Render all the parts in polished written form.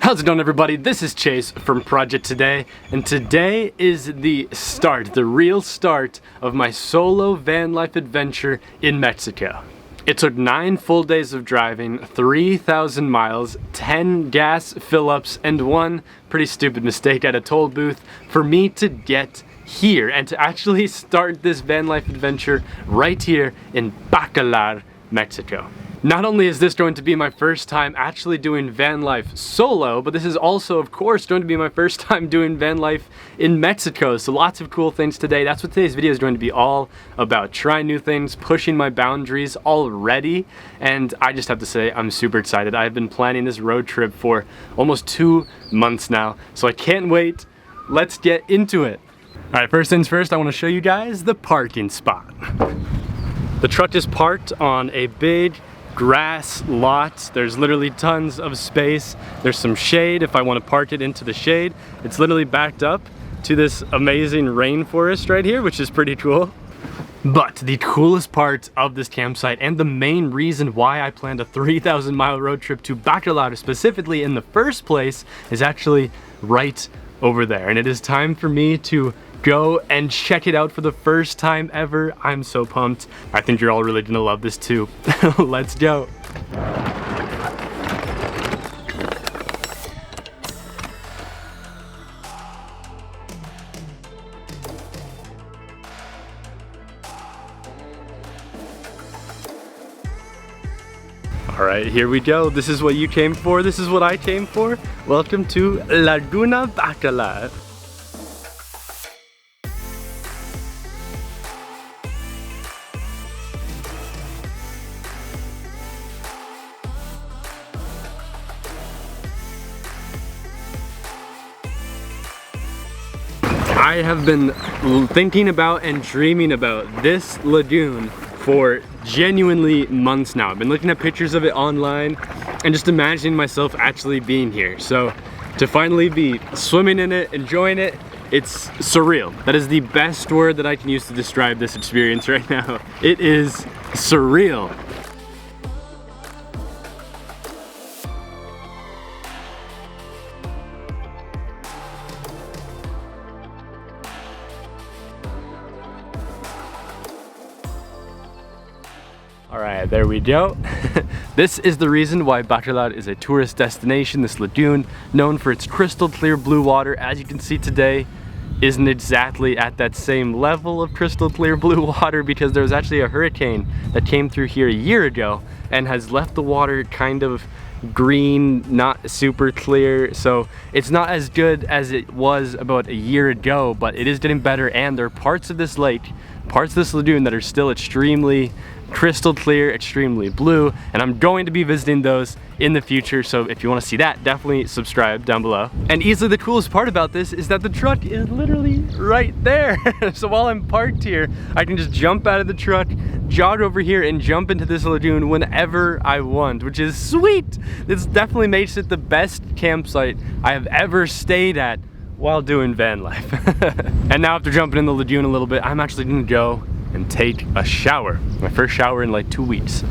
How's it going, everybody? This is Chase from Project Today, and today is the start, the real start of my solo van life adventure in Mexico. It took 9 full days of driving, 3,000 miles, 10 gas fill-ups, and 1 pretty stupid mistake at a toll booth for me to get here and to actually start this van life adventure right here in Bacalar, Mexico. Not only is this going to be my first time actually doing van life solo, but this is also, of course, going to be my first time doing van life in Mexico. So lots of cool things today. That's what today's video is going to be all about. Trying new things, pushing my boundaries already. And I just have to say, I'm super excited. I've been planning this road trip for almost 2 months now. So I can't wait. Let's get into it. All right, first things first, I want to show you guys the parking spot. The truck is parked on a big grass lot. There's literally tons of space. There's some shade if I want to park it into the shade. It's literally backed up to this amazing rainforest right here, which is pretty cool. But the coolest part of this campsite, and the main reason why I planned a 3,000 mile road trip to Bacalar specifically in the first place, is actually right over there. And it is time for me to go and check it out for the first time ever. I'm so pumped. I think you're all really gonna love this too. Let's go. All right, here we go. This is what you came for. This is what I came for. Welcome to Laguna Bacalar. I have been thinking about and dreaming about this lagoon for genuinely months now. I've been looking at pictures of it online and just imagining myself actually being here. So to finally be swimming in it, enjoying it, it's surreal. That is the best word that I can use to describe this experience right now. It is surreal. Alright, there we go. This is the reason why Bacalar is a tourist destination. This lagoon, known for its crystal clear blue water, as you can see today, isn't exactly at that same level of crystal clear blue water because there was actually a hurricane that came through here a year ago and has left the water kind of green, not super clear. So it's not as good as it was about a year ago, but it is getting better, and there are parts of this lake, parts of this lagoon that are still extremely crystal clear, extremely blue, and I'm going to be visiting those in the future. So if you want to see that, definitely subscribe down below. And easily the coolest part about this is that the truck is literally right there. So while I'm parked here, I can just jump out of the truck, jog over here, and jump into this lagoon whenever I want, which is sweet. This definitely makes it the best campsite I have ever stayed at while doing van life. And now after jumping in the lagoon a little bit, I'm actually gonna go and take a shower. My first shower in like 2 weeks.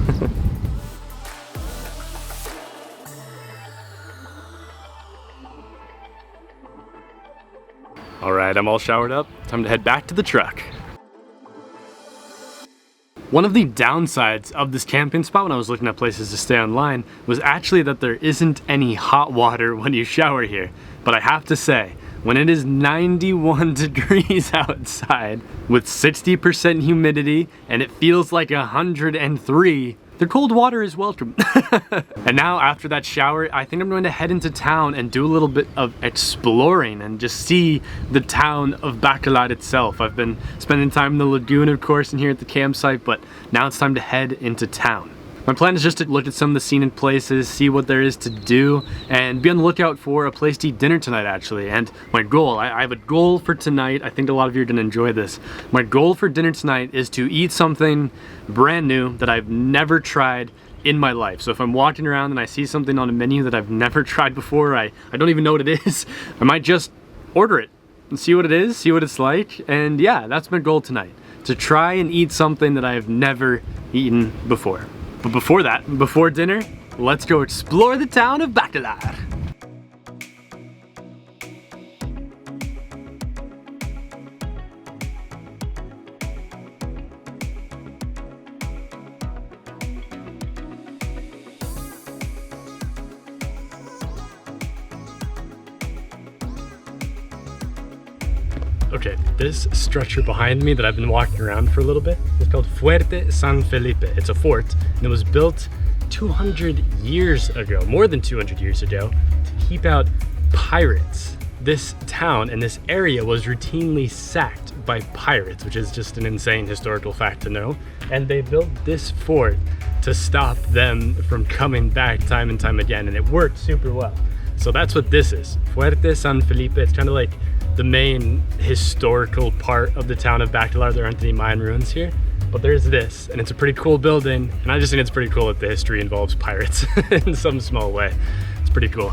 All right, I'm all showered up. Time to head back to the truck. One of the downsides of this camping spot when I was looking at places to stay online was actually that there isn't any hot water when you shower here. But I have to say, when it is 91 degrees outside with 60% humidity and it feels like 103, the cold water is welcome. And now after that shower, I think I'm going to head into town and do a little bit of exploring and just see the town of Bacalar itself. I've been spending time in the lagoon, of course, and here at the campsite, but now it's time to head into town. My plan is just to look at some of the scenic places, see what there is to do, and be on the lookout for a place to eat dinner tonight, actually. And my goal, I have a goal for tonight. I think a lot of you are gonna enjoy this. My goal for dinner tonight is to eat something brand new that I've never tried in my life. So if I'm walking around and I see something on a menu that I've never tried before, I don't even know what it is, I might just order it and see what it is, see what it's like. And yeah, that's my goal tonight, to try and eat something that I have never eaten before. But before that, before dinner, let's go explore the town of Bacalar. Okay, this structure behind me that I've been walking around for a little bit is called Fuerte San Felipe. It's a fort, and it was built 200 years ago, more than 200 years ago, to keep out pirates. This town and this area was routinely sacked by pirates, which is just an insane historical fact to know. And they built this fort to stop them from coming back time and time again, and it worked super well. So that's what this is, Fuerte San Felipe. It's kind of like the main historical part of the town of Bacalar. There aren't any Mayan ruins here, but there's this, and it's a pretty cool building, and I just think it's pretty cool that the history involves pirates in some small way. It's pretty cool.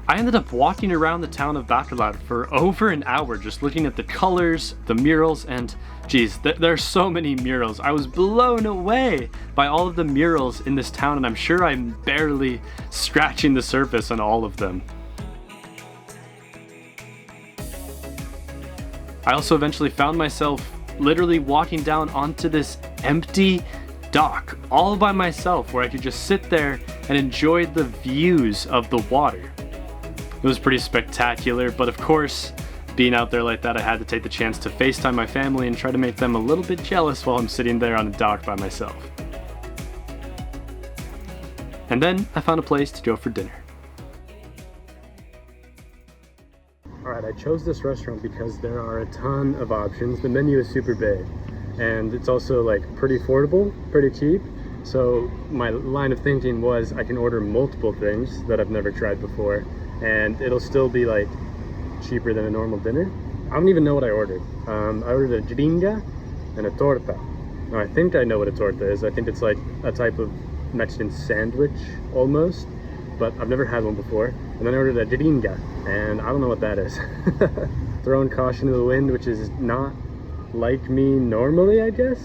I ended up walking around the town of Bacalar for over an hour just looking at the colors, the murals, and geez, there are so many murals. I was blown away by all of the murals in this town, and I'm sure I'm barely scratching the surface on all of them. I also eventually found myself literally walking down onto this empty dock all by myself where I could just sit there and enjoy the views of the water. It was pretty spectacular, but of course, being out there like that, I had to take the chance to FaceTime my family and try to make them a little bit jealous while I'm sitting there on the dock by myself. And then I found a place to go for dinner. Alright, I chose this restaurant because there are a ton of options. The menu is super big, and it's also like pretty affordable, pretty cheap. So my line of thinking was I can order multiple things that I've never tried before, and it'll still be like cheaper than a normal dinner. I don't even know what I ordered. I ordered a gringa and a torta. Now I think I know what a torta is. I think it's like a type of Mexican sandwich almost, but I've never had one before. And then I ordered a gringa, and I don't know what that is. Throwing caution to the wind, which is not like me normally, I guess.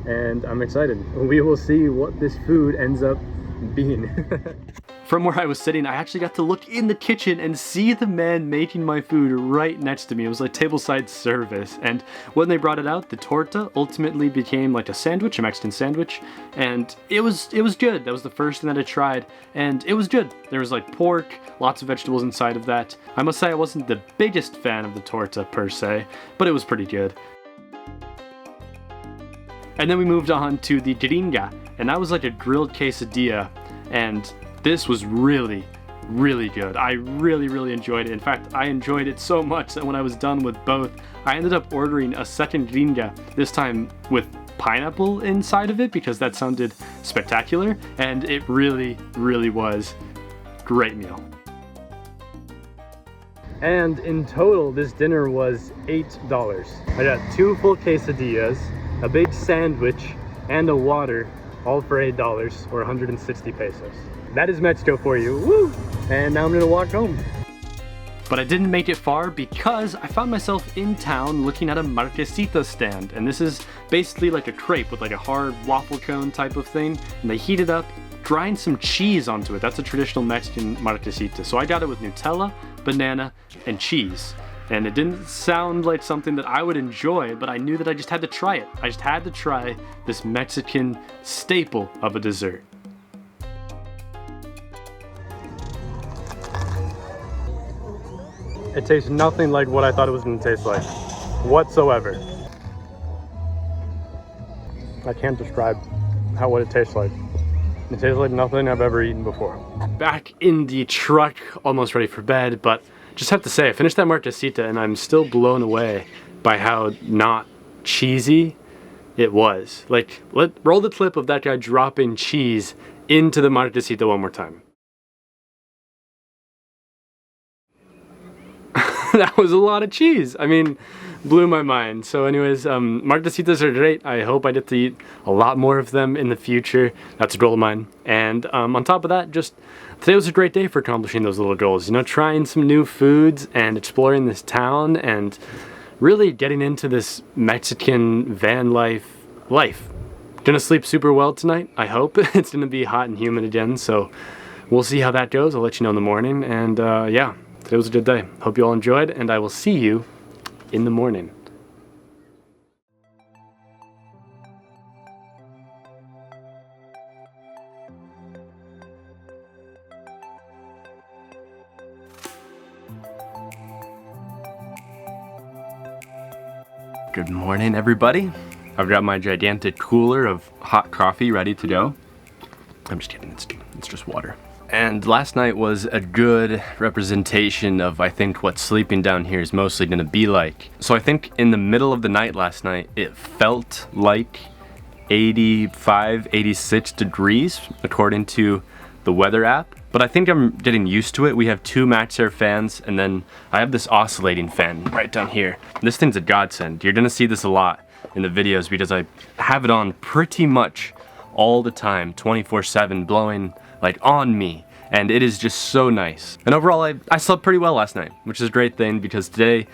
And I'm excited. We will see what this food ends up being. From where I was sitting, I actually got to look in the kitchen and see the man making my food right next to me. It was like tableside service, and when they brought it out, the torta ultimately became like a sandwich, a Mexican sandwich, and it was good. That was the first thing that I tried, and it was good. There was like pork, lots of vegetables inside of that. I must say I wasn't the biggest fan of the torta per se, but it was pretty good. And then we moved on to the gringa, and that was like a grilled quesadilla, and this was really, really good. I really enjoyed it. In fact, I enjoyed it so much that when I was done with both, I ended up ordering a second gringa, this time with pineapple inside of it because that sounded spectacular, and it really was a great meal. And in total, this dinner was $8. I got 2 full quesadillas, a big sandwich, and a water, all for $8 or 160 pesos. That is Mexico for you, woo! And now I'm gonna walk home. But I didn't make it far because I found myself in town looking at a marquesita stand. And this is basically like a crepe with like a hard waffle cone type of thing. And they heat it up, grind some cheese onto it. That's a traditional Mexican marquesita. So I got it with Nutella, banana, and cheese. And it didn't sound like something that I would enjoy, but I knew that I just had to try it. I just had to try this Mexican staple of a dessert. It tastes nothing like what I thought it was going to taste like, whatsoever. I can't describe what it tastes like. It tastes like nothing I've ever eaten before. Back in the truck, almost ready for bed, but just have to say, I finished that marquesita and I'm still blown away by how not cheesy it was. Like, roll the clip of that guy dropping cheese into the marquesita one more time. That was a lot of cheese. I mean, blew my mind. So anyways, marquesitas are great. I hope I get to eat a lot more of them in the future. That's a goal of mine. And on top of that, just today was a great day for accomplishing those little goals. You know, trying some new foods and exploring this town and really getting into this Mexican van life. Gonna sleep super well tonight, I hope. It's gonna be hot and humid again, so we'll see how that goes. I'll let you know in the morning. And yeah. Today was a good day. Hope you all enjoyed, and I will see you in the morning. Good morning, everybody. I've got my gigantic cooler of hot coffee ready to go. I'm just kidding, it's just water. And last night was a good representation of, I think, what sleeping down here is mostly gonna be like. So I think in the middle of the night last night, it felt like 85, 86 degrees, according to the weather app. But I think I'm getting used to it. We have 2 max air fans, and then I have this oscillating fan right down here. This thing's a godsend. You're gonna see this a lot in the videos because I have it on pretty much all the time, 24/7, blowing like on me. And it is just so nice. And overall, I slept pretty well last night, which is a great thing because today,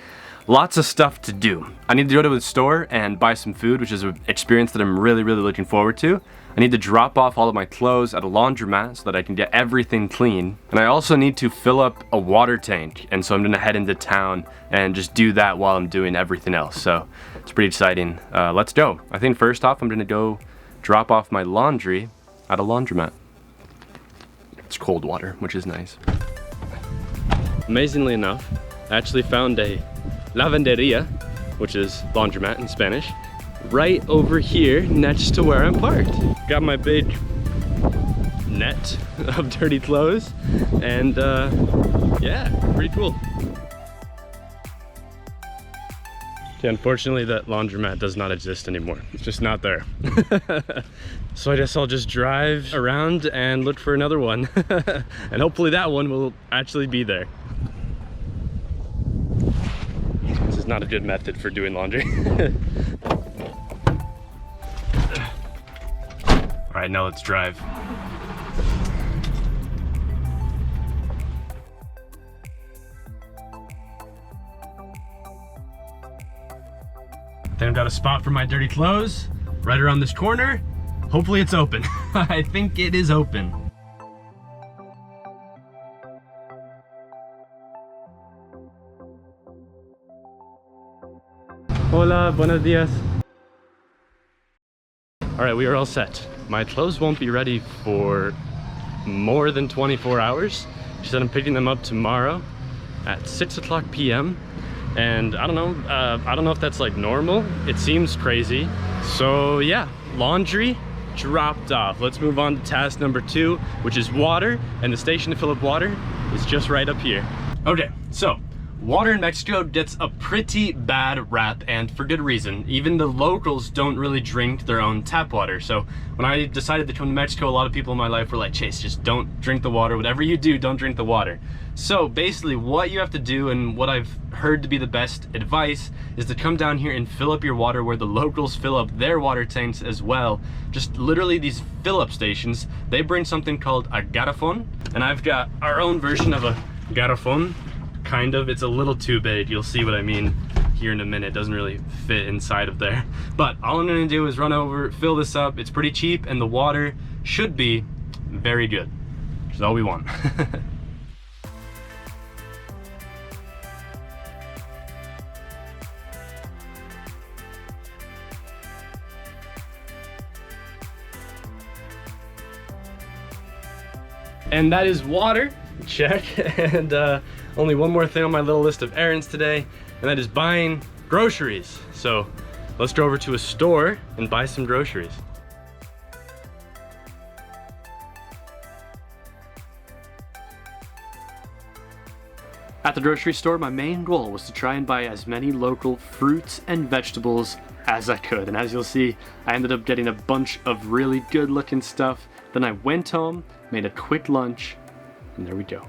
lots of stuff to do. I need to go to the store and buy some food, which is an experience that I'm really looking forward to. I need to drop off all of my clothes at a laundromat so that I can get everything clean. And I also need to fill up a water tank. And so I'm gonna head into town and just do that while I'm doing everything else. So it's pretty exciting. Let's go. I think first off, I'm gonna go drop off my laundry at a laundromat. It's cold water, which is nice. Amazingly enough, I actually found a lavanderia, which is laundromat in Spanish, right over here next to where I'm parked. Got my big net of dirty clothes, and yeah, pretty cool. Okay, unfortunately that laundromat does not exist anymore. It's just not there. So I guess I'll just drive around and look for another one. And hopefully that one will actually be there. This is not a good method for doing laundry. All right, now let's drive. I think I've got a spot for my dirty clothes right around this corner. Hopefully it's open. I think it is open. Hola, buenos dias. All right, we are all set. My clothes won't be ready for more than 24 hours. She said I'm picking them up tomorrow at 6 o'clock p.m. And I don't know if that's like normal. It seems crazy. So yeah, laundry dropped off. Let's move on to task number 2, which is water. And the station to fill up water is just right up here. Okay, so water in Mexico gets a pretty bad rap, and for good reason. Even the locals don't really drink their own tap water. So when I decided to come to Mexico, a lot of people in my life were like, Chase, just don't drink the water. Whatever you do, don't drink the water. So basically what you have to do, and what I've heard to be the best advice, is to come down here and fill up your water where the locals fill up their water tanks as well. Just literally these fill up stations, they bring something called a garrafon, and I've got our own version of a garrafon. Kind of, it's a little too big. You'll see what I mean here in a minute. It doesn't really fit inside of there. But all I'm gonna do is run over, fill this up. It's pretty cheap, and the water should be very good, which is all we want. And that is water, check. And only one more thing on my little list of errands today, and that is buying groceries. So let's go over to a store and buy some groceries. At the grocery store, my main goal was to try and buy as many local fruits and vegetables as I could. And as you'll see, I ended up getting a bunch of really good looking stuff. Then I went home, made a quick lunch, and there we go.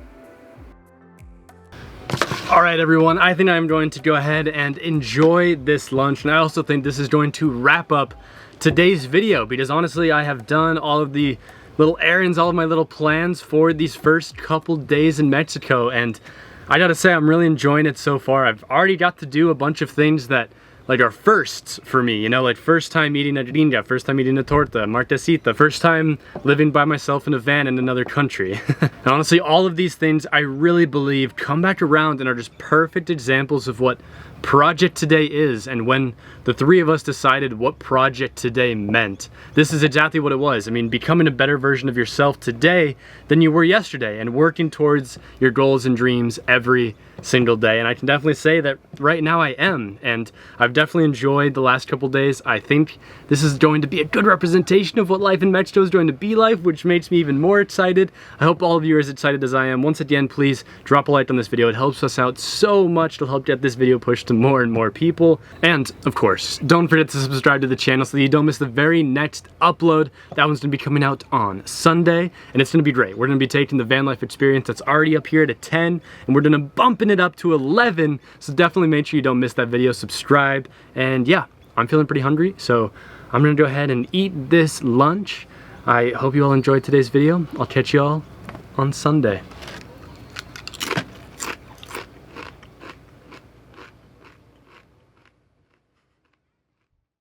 All right, everyone, I think I'm going to go ahead and enjoy this lunch. And I also think this is going to wrap up today's video, because honestly, I have done all of the little errands, all of my little plans for these first couple days in Mexico. And I gotta say, I'm really enjoying it so far. I've already got to do a bunch of things that like are firsts for me, you know, like first time eating a gringa, first time eating a torta, martesita, first time living by myself in a van in another country. And honestly, all of these things I really believe come back around and are just perfect examples of what project today is, and when the three of us decided what project today meant, this is exactly what it was. I mean, becoming a better version of yourself today than you were yesterday, and working towards your goals and dreams every single day. And I can definitely say that right now I am, and I've definitely enjoyed the last couple days. I think this is going to be a good representation of what life in Mexico is going to be like, which makes me even more excited. I hope all of you are as excited as I am. Once again, please drop a like on this video. It helps us out so much. It'll help get this video pushed to more and more people. And of course, don't forget to subscribe to the channel so that you don't miss the very next upload. That one's gonna be coming out on Sunday, and it's gonna be great. We're gonna be taking the van life experience that's already up here to 10, and we're gonna bumping it up to 11. So definitely make sure you don't miss that video. Subscribe. And yeah, I'm feeling pretty hungry, so I'm gonna go ahead and eat this lunch. I hope you all enjoyed today's video. I'll catch you all on Sunday.